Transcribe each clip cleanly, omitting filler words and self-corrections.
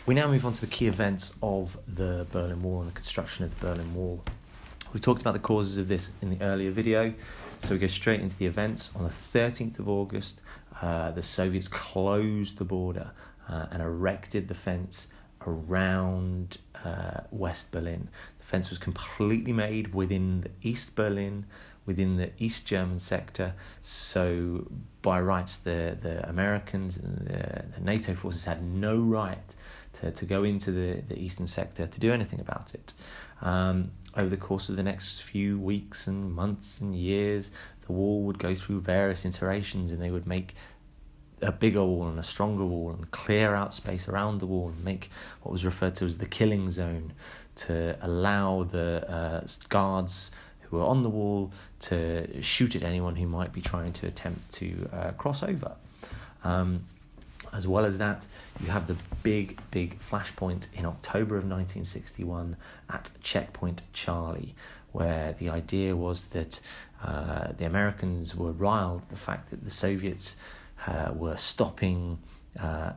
We now move on to the key events of the Berlin Wall and the construction of the Berlin Wall. We talked about the causes of this in the earlier video, so we go straight into the events. On the 13th of August, the Soviets closed the border and erected the fence around West Berlin. The fence was completely made within the East Berlin, within the East German sector, so by rights the Americans and the NATO forces had no right to go into the eastern sector to do anything about it. Over the course of the next few weeks and months and years, the wall would go through various iterations, and they would make a bigger wall and a stronger wall and clear out space around the wall and make what was referred to as the killing zone to allow the guards who were on the wall to shoot at anyone who might be trying to attempt to cross over. As well as that, you have the big flashpoint in October of 1961 at Checkpoint Charlie, where the idea was that the Americans were riled at the fact that the Soviets were stopping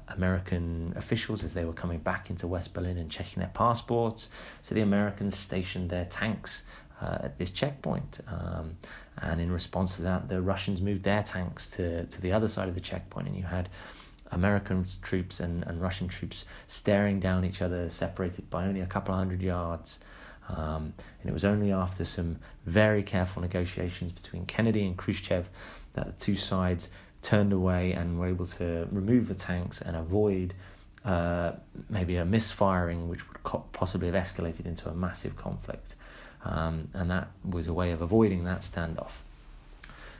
American officials as they were coming back into West Berlin and checking their passports. So the Americans stationed their tanks at this checkpoint. And in response to that, the Russians moved their tanks to the other side of the checkpoint, and you had American troops and Russian troops staring down each other, separated by only a couple of 100 yards. And it was only after some very careful negotiations between Kennedy and Khrushchev that the two sides turned away and were able to remove the tanks and avoid maybe a misfiring, which would possibly have escalated into a massive conflict. And that was a way of avoiding that standoff.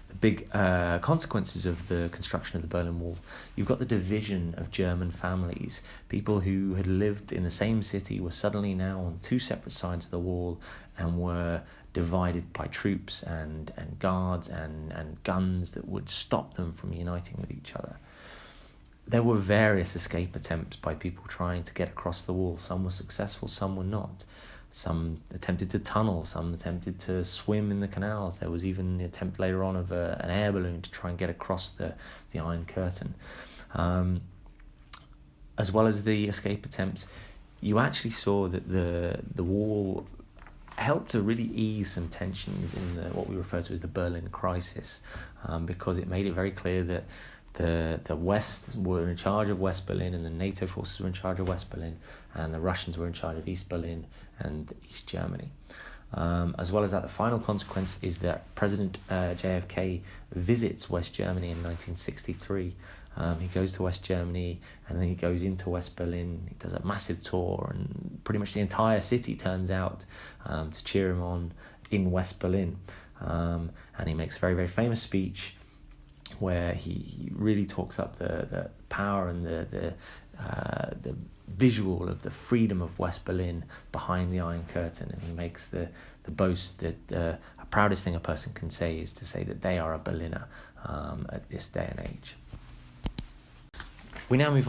The big consequences of the construction of the Berlin Wall: you've got the division of German families. People who had lived in the same city were suddenly now on two separate sides of the wall and were divided by troops and guards and guns that would stop them from uniting with each other. There were various escape attempts by people trying to get across the wall. Some were successful, some were not. Some attempted to tunnel, some attempted to swim in the canals. There was even the attempt later on of an air balloon to try and get across the Iron Curtain. As well as the escape attempts, you actually saw that the wall helped to really ease some tensions in what we refer to as the Berlin crisis, because it made it very clear that the West were in charge of West Berlin, and the NATO forces were in charge of West Berlin, and the Russians were in charge of East Berlin and East Germany. As well as that, the final consequence is that President JFK visits West Germany in 1963. He goes to West Germany, and then he goes into West Berlin. He does a massive tour, and pretty much the entire city turns out to cheer him on in West Berlin. And he makes a very, very famous speech where he really talks up the power and the visual of the freedom of West Berlin behind the Iron Curtain, and he makes the boast that the proudest thing a person can say is to say that they are a Berliner at this day and age. We now move on